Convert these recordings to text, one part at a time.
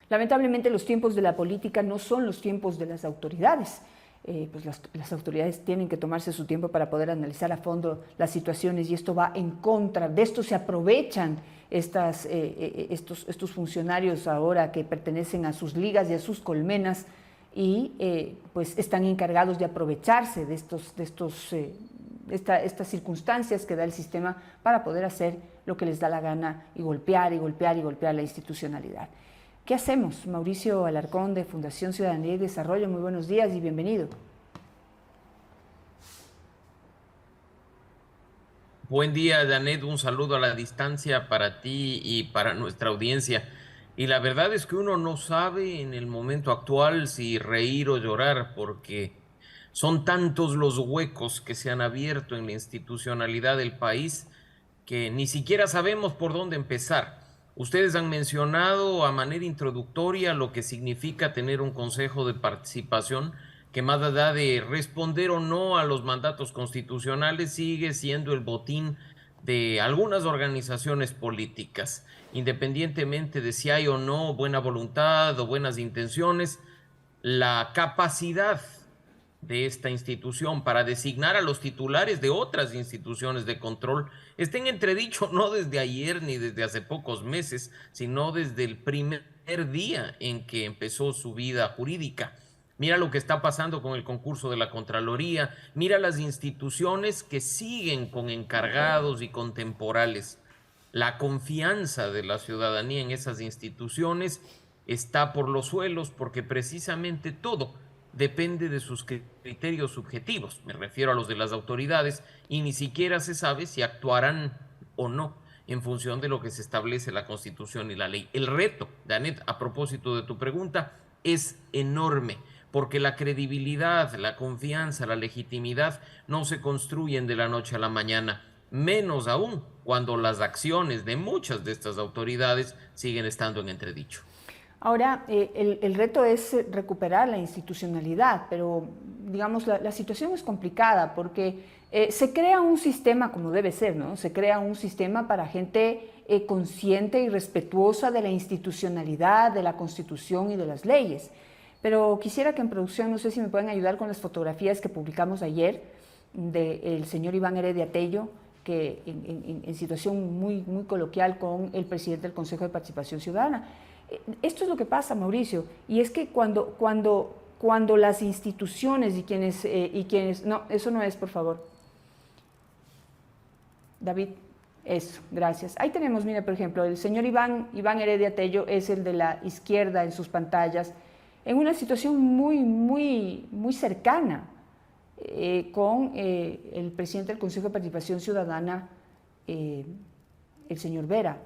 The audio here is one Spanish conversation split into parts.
Lamentablemente los tiempos de la política no son los tiempos de las autoridades. Pues las autoridades tienen que tomarse su tiempo para poder analizar a fondo las situaciones y esto va en contra, de esto se aprovechan estos funcionarios ahora que pertenecen a sus ligas y a sus colmenas y pues están encargados de aprovecharse de estas circunstancias que da el sistema para poder hacer lo que les da la gana y golpear y golpear y golpear la institucionalidad. ¿Qué hacemos? Mauricio Alarcón, de Fundación Ciudadanía y Desarrollo, muy buenos días y bienvenido. Buen día, Janet, un saludo a la distancia para ti y para nuestra audiencia. Y la verdad es que uno no sabe en el momento actual si reír o llorar, porque son tantos los huecos que se han abierto en la institucionalidad del país que ni siquiera sabemos por dónde empezar. Ustedes han mencionado a manera introductoria lo que significa tener un consejo de participación que más allá de responder o no a los mandatos constitucionales sigue siendo el botín de algunas organizaciones políticas, independientemente de si hay o no buena voluntad o buenas intenciones. La capacidad de esta institución para designar a los titulares de otras instituciones de control está en entredicho no desde ayer ni desde hace pocos meses, sino desde el primer día en que empezó su vida jurídica. Mira lo que está pasando con el concurso de la Contraloría, mira las instituciones que siguen con encargados y con temporales. La confianza de la ciudadanía en esas instituciones está por los suelos porque precisamente todo depende de sus criterios subjetivos, me refiero a los de las autoridades, y ni siquiera se sabe si actuarán o no en función de lo que se establece la Constitución y la ley. El reto, Danet, a propósito de tu pregunta, es enorme, porque la credibilidad, la confianza, la legitimidad no se construyen de la noche a la mañana, menos aún cuando las acciones de muchas de estas autoridades siguen estando en entredicho. Ahora, el reto es recuperar la institucionalidad, pero digamos, la situación es complicada porque se crea un sistema como debe ser, ¿no? Se crea un sistema para gente consciente y respetuosa de la institucionalidad, de la Constitución y de las leyes. Pero quisiera que en producción, no sé si me pueden ayudar con las fotografías que publicamos ayer del señor Iván Heredia Tello, que en situación muy coloquial con el presidente del Consejo de Participación Ciudadana. Esto es lo que pasa, Mauricio, y es que cuando las instituciones y quienes... No, eso no es, por favor. David, eso, gracias. Ahí tenemos, mira, por ejemplo, el señor Iván Heredia Tello es el de la izquierda en sus pantallas, en una situación muy cercana con el presidente del Consejo de Participación Ciudadana, el señor Vera.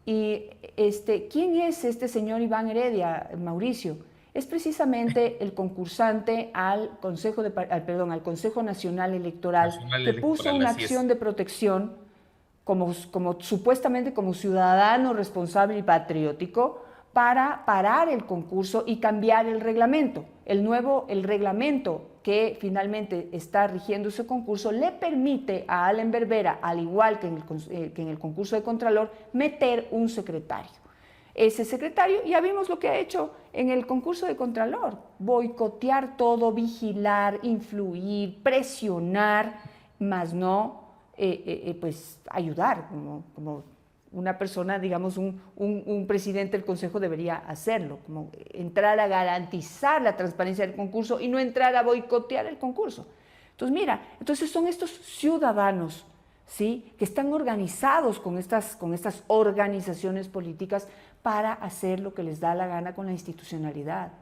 Y ¿quién es este señor Iván Heredia, Mauricio? Es precisamente el concursante al Consejo Nacional Electoral, que puso una acción de protección supuestamente como ciudadano responsable y patriótico para parar el concurso y cambiar el reglamento. El reglamento que finalmente está rigiendo ese concurso le permite a Allen Berbera, al igual que en el concurso de Contralor, meter un secretario. Ese secretario, ya vimos lo que ha hecho en el concurso de Contralor: boicotear todo, vigilar, influir, presionar, más no pues ayudar, como una persona, digamos, un presidente del Consejo debería hacerlo, como entrar a garantizar la transparencia del concurso y no entrar a boicotear el concurso. Entonces, mira, son estos ciudadanos, ¿sí?, que están organizados con estas organizaciones políticas para hacer lo que les da la gana con la institucionalidad.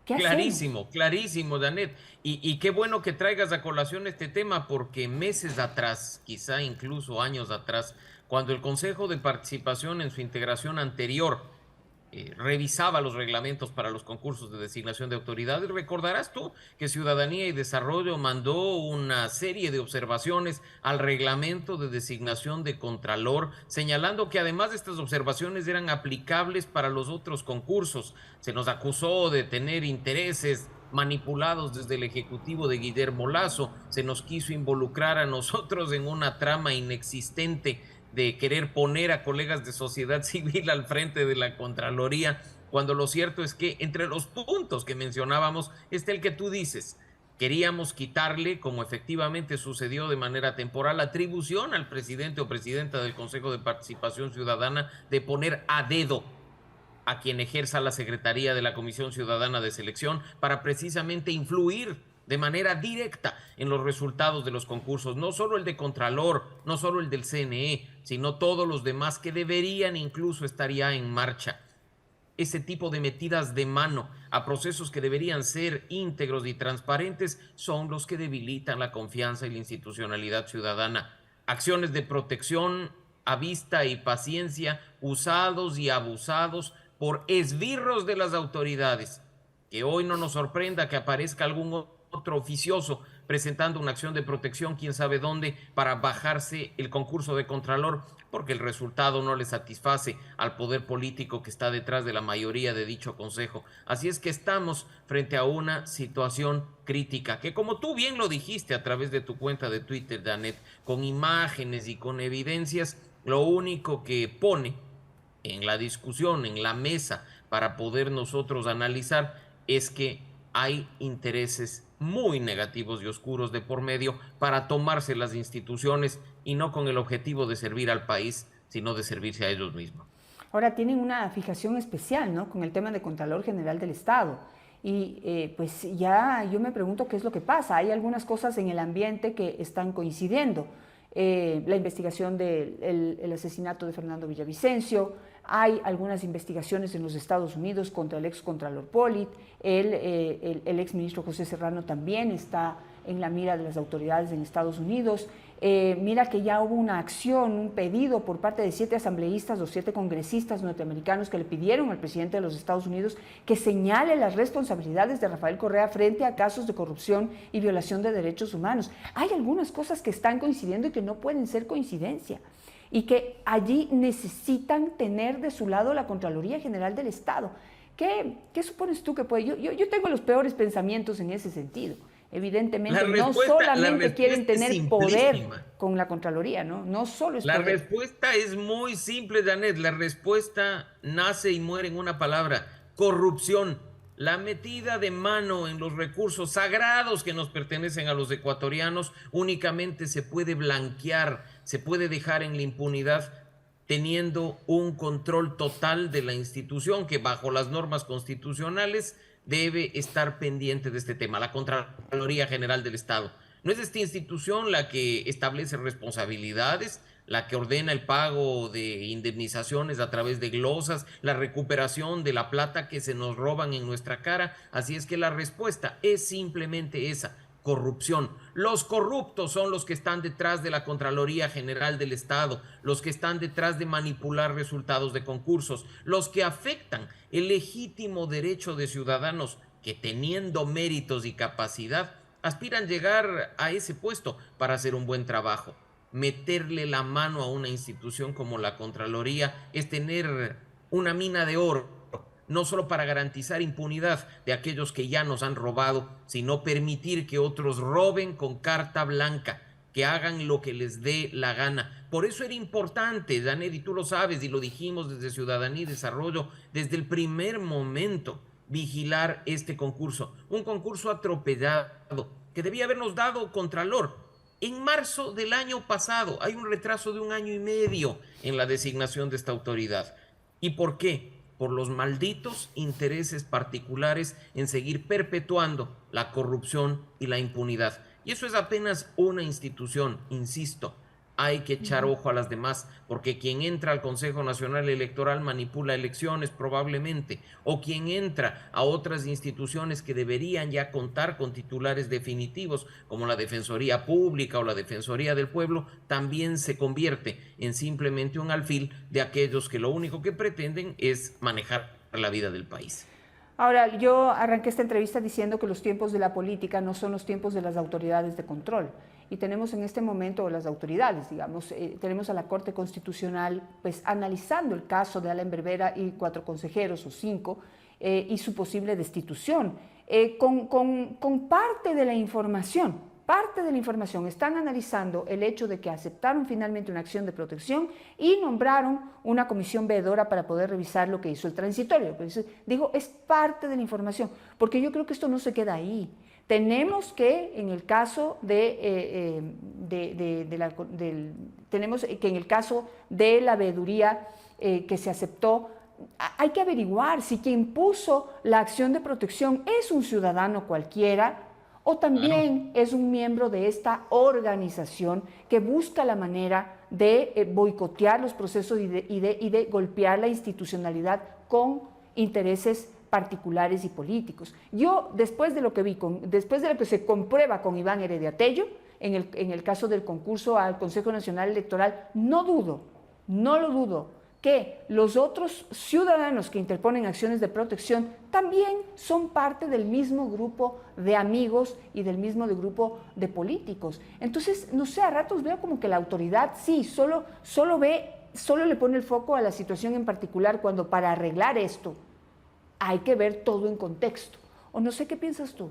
¿Qué hacemos? Clarísimo, Danet. Y qué bueno que traigas a colación este tema, porque meses atrás, quizá incluso años atrás, cuando el Consejo de Participación en su integración anterior revisaba los reglamentos para los concursos de designación de autoridades, recordarás tú que Ciudadanía y Desarrollo mandó una serie de observaciones al reglamento de designación de Contralor, señalando que además de estas observaciones eran aplicables para los otros concursos. Se nos acusó de tener intereses manipulados desde el Ejecutivo de Guillermo Lasso, se nos quiso involucrar a nosotros en una trama inexistente de querer poner a colegas de sociedad civil al frente de la Contraloría, cuando lo cierto es que entre los puntos que mencionábamos está el que tú dices. Queríamos quitarle, como efectivamente sucedió de manera temporal, atribución al presidente o presidenta del Consejo de Participación Ciudadana de poner a dedo a quien ejerza la Secretaría de la Comisión Ciudadana de Selección para precisamente influir de manera directa en los resultados de los concursos, no solo el de Contralor, no solo el del CNE, sino todos los demás que deberían incluso estar ya en marcha. Ese tipo de metidas de mano a procesos que deberían ser íntegros y transparentes son los que debilitan la confianza y la institucionalidad ciudadana. Acciones de protección a vista y paciencia usados y abusados por esbirros de las autoridades. Que hoy no nos sorprenda que aparezca algún otro oficioso presentando una acción de protección, quién sabe dónde, para bajarse el concurso de Contralor, porque el resultado no le satisface al poder político que está detrás de la mayoría de dicho consejo. Así es que estamos frente a una situación crítica, que como tú bien lo dijiste a través de tu cuenta de Twitter, Janet, con imágenes y con evidencias, lo único que pone en la discusión, en la mesa, para poder nosotros analizar, es que hay intereses muy negativos y oscuros de por medio para tomarse las instituciones y no con el objetivo de servir al país, sino de servirse a ellos mismos. Ahora tienen una fijación especial, ¿no?, con el tema de Contralor General del Estado. Y pues ya yo me pregunto qué es lo que pasa. Hay algunas cosas en el ambiente que están coincidiendo. La investigación del asesinato de Fernando Villavicencio, hay algunas investigaciones en los Estados Unidos contra el ex Contralor Pollitt, el ex ministro José Serrano también está en la mira de las autoridades en Estados Unidos. Mira que ya hubo una acción, un pedido por parte de 7 asambleístas o 7 congresistas norteamericanos que le pidieron al presidente de los Estados Unidos que señale las responsabilidades de Rafael Correa frente a casos de corrupción y violación de derechos humanos. Hay algunas cosas que están coincidiendo y que no pueden ser coincidencia, y que allí necesitan tener de su lado la Contraloría General del Estado. ¿Qué supones tú que puede? Yo tengo los peores pensamientos en ese sentido. Evidentemente, no solamente quieren tener poder con la Contraloría, ¿no? No solo es la poder. respuesta es muy simple, Janet. La respuesta nace y muere en una palabra: corrupción. La metida de mano en los recursos sagrados que nos pertenecen a los ecuatorianos únicamente se puede blanquear, se puede dejar en la impunidad teniendo un control total de la institución que bajo las normas constitucionales debe estar pendiente de este tema, la Contraloría General del Estado. ¿No es esta institución la que establece responsabilidades, la que ordena el pago de indemnizaciones a través de glosas, la recuperación de la plata que se nos roban en nuestra cara? Así es que la respuesta es simplemente esa: corrupción. Los corruptos son los que están detrás de la Contraloría General del Estado, los que están detrás de manipular resultados de concursos, los que afectan el legítimo derecho de ciudadanos que, teniendo méritos y capacidad, aspiran llegar a ese puesto para hacer un buen trabajo. Meterle la mano a una institución como la Contraloría es tener una mina de oro, no solo para garantizar impunidad de aquellos que ya nos han robado, sino permitir que otros roben con carta blanca, que hagan lo que les dé la gana. Por eso era importante, Janet, y tú lo sabes, y lo dijimos desde Ciudadanía y Desarrollo, desde el primer momento, vigilar este concurso. Un concurso atropellado, que debía habernos dado Contralor en marzo del año pasado. Hay un retraso de 1 año y medio en la designación de esta autoridad. ¿Y por qué? Por los malditos intereses particulares en seguir perpetuando la corrupción y la impunidad. Y eso es apenas una institución, insisto. Hay que echar ojo a las demás, porque quien entra al Consejo Nacional Electoral manipula elecciones probablemente, o quien entra a otras instituciones que deberían ya contar con titulares definitivos, como la Defensoría Pública o la Defensoría del Pueblo, también se convierte en simplemente un alfil de aquellos que lo único que pretenden es manejar la vida del país. Ahora, yo arranqué esta entrevista diciendo que los tiempos de la política no son los tiempos de las autoridades de control. Y tenemos en este momento las autoridades, digamos, tenemos a la Corte Constitucional pues analizando el caso de Alan Berbera y 4 consejeros o 5 y su posible destitución, con parte de la información parte de la información, están analizando el hecho de que aceptaron finalmente una acción de protección y nombraron una comisión veedora para poder revisar lo que hizo el transitorio. Pues, digo, es parte de la información, porque yo creo que esto no se queda ahí. Tenemos que, en el caso tenemos que en el caso de la veeduría que se aceptó, hay que averiguar si quien puso la acción de protección es un ciudadano cualquiera o también es un miembro de esta organización que busca la manera de boicotear los procesos y de golpear la institucionalidad con intereses particulares y políticos. Yo, después de lo que vi, después de lo que se comprueba con Iván Heredia Tello, en el caso del concurso al Consejo Nacional Electoral, no lo dudo, que los otros ciudadanos que interponen acciones de protección también son parte del mismo grupo de amigos y del mismo grupo de políticos. Entonces, no sé, a ratos veo como que la autoridad sí, solo le pone el foco a la situación en particular, cuando para arreglar esto hay que ver todo en contexto. O no sé qué piensas tú.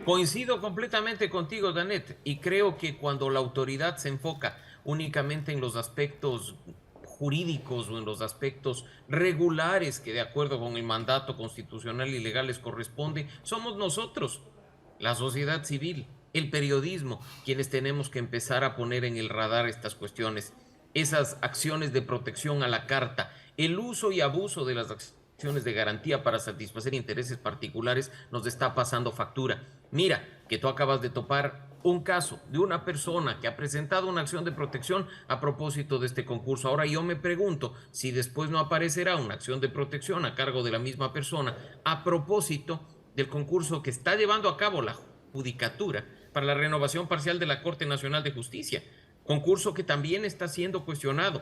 Coincido completamente contigo, Danet, y creo que cuando la autoridad se enfoca únicamente en los aspectos jurídicos o en los aspectos regulares que de acuerdo con el mandato constitucional y legal les corresponde, somos nosotros, la sociedad civil, el periodismo, quienes tenemos que empezar a poner en el radar estas cuestiones, esas acciones de protección a la carta, el uso y abuso de las acciones de garantía para satisfacer intereses particulares nos está pasando factura. Mira, que tú acabas de topar un caso de una persona que ha presentado una acción de protección a propósito de este concurso. Ahora yo me pregunto si después no aparecerá una acción de protección a cargo de la misma persona a propósito del concurso que está llevando a cabo la Judicatura para la renovación parcial de la Corte Nacional de Justicia, concurso que también está siendo cuestionado,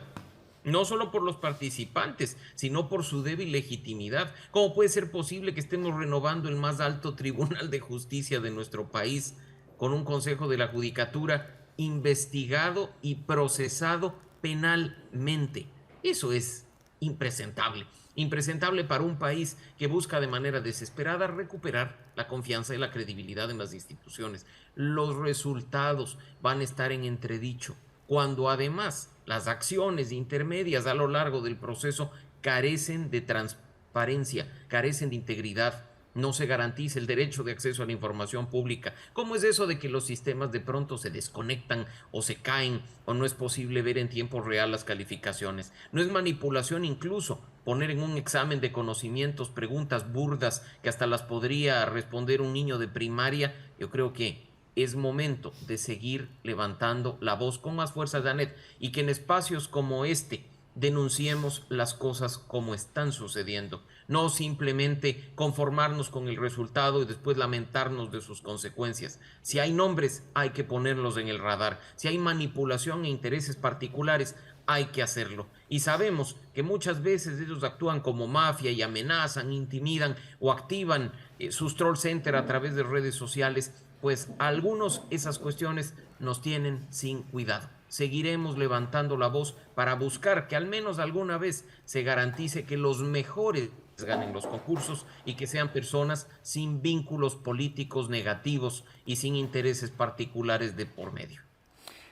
no solo por los participantes, sino por su débil legitimidad. ¿Cómo puede ser posible que estemos renovando el más alto tribunal de justicia de nuestro país con un Consejo de la Judicatura investigado y procesado penalmente? Eso es impresentable. Impresentable para un país que busca de manera desesperada recuperar la confianza y la credibilidad en las instituciones. Los resultados van a estar en entredicho cuando además las acciones intermedias a lo largo del proceso carecen de transparencia, carecen de integridad, no se garantiza el derecho de acceso a la información pública. ¿Cómo es eso de que los sistemas de pronto se desconectan o se caen o no es posible ver en tiempo real las calificaciones? ¿No es manipulación incluso poner en un examen de conocimientos preguntas burdas que hasta las podría responder un niño de primaria? Yo creo que es momento de seguir levantando la voz con más fuerza, Janet, y que en espacios como este denunciemos las cosas como están sucediendo, no simplemente conformarnos con el resultado y después lamentarnos de sus consecuencias. Si hay nombres, hay que ponerlos en el radar. Si hay manipulación e intereses particulares, hay que hacerlo. Y sabemos que muchas veces ellos actúan como mafia y amenazan, intimidan o activan sus troll center a través de redes sociales, pues a algunos esas cuestiones nos tienen sin cuidado. Seguiremos levantando la voz para buscar que al menos alguna vez se garantice que los mejores ganen los concursos y que sean personas sin vínculos políticos negativos y sin intereses particulares de por medio.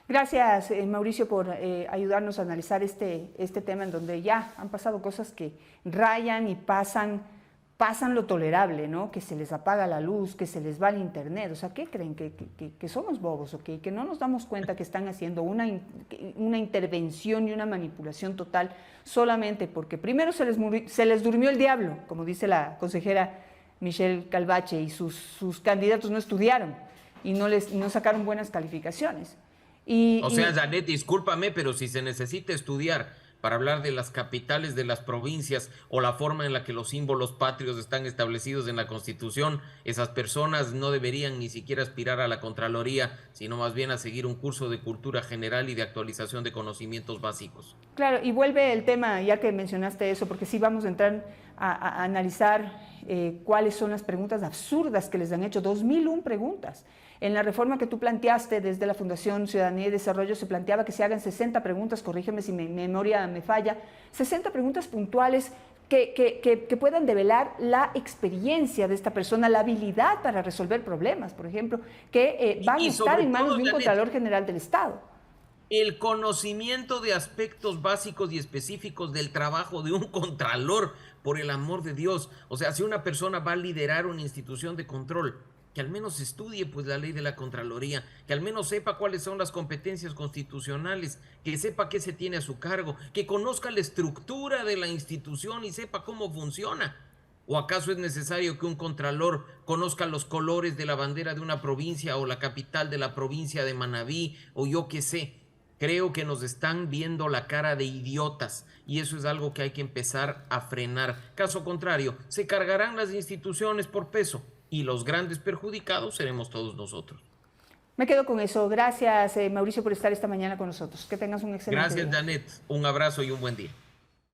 Gracias, Mauricio, por ayudarnos a analizar este tema en donde ya han pasado cosas que rayan y pasan lo tolerable, ¿no? Que se les apaga la luz, que se les va el internet. O sea, ¿qué creen? ¿Que somos bobos o qué? Que no nos damos cuenta que están haciendo una intervención y una manipulación total solamente porque primero se les durmió el diablo, como dice la consejera Michelle Calvache, y sus candidatos no estudiaron y no sacaron buenas calificaciones. Janet, discúlpame, pero si se necesita estudiar para hablar de las capitales de las provincias o la forma en la que los símbolos patrios están establecidos en la Constitución, esas personas no deberían ni siquiera aspirar a la Contraloría, sino más bien a seguir un curso de cultura general y de actualización de conocimientos básicos. Claro, y vuelve el tema, ya que mencionaste eso, porque sí vamos a entrar a analizar cuáles son las preguntas absurdas que les han hecho, 2001 preguntas. En la reforma que tú planteaste desde la Fundación Ciudadanía y Desarrollo se planteaba que se hagan 60 preguntas, corrígeme si mi memoria me falla, 60 preguntas puntuales que puedan develar la experiencia de esta persona, la habilidad para resolver problemas, por ejemplo, que van a estar en manos de un Contralor General del Estado. El conocimiento de aspectos básicos y específicos del trabajo de un contralor, por el amor de Dios. O sea, si una persona va a liderar una institución de control, que al menos estudie pues la ley de la Contraloría, que al menos sepa cuáles son las competencias constitucionales, que sepa qué se tiene a su cargo, que conozca la estructura de la institución y sepa cómo funciona. ¿O acaso es necesario que un contralor conozca los colores de la bandera de una provincia o la capital de la provincia de Manabí o yo qué sé? Creo que nos están viendo la cara de idiotas y eso es algo que hay que empezar a frenar. Caso contrario, se cargarán las instituciones por peso y los grandes perjudicados seremos todos nosotros. Me quedo con eso. Gracias, Mauricio, por estar esta mañana con nosotros. Que tengas un excelente día. Gracias, Janet. Un abrazo y un buen día.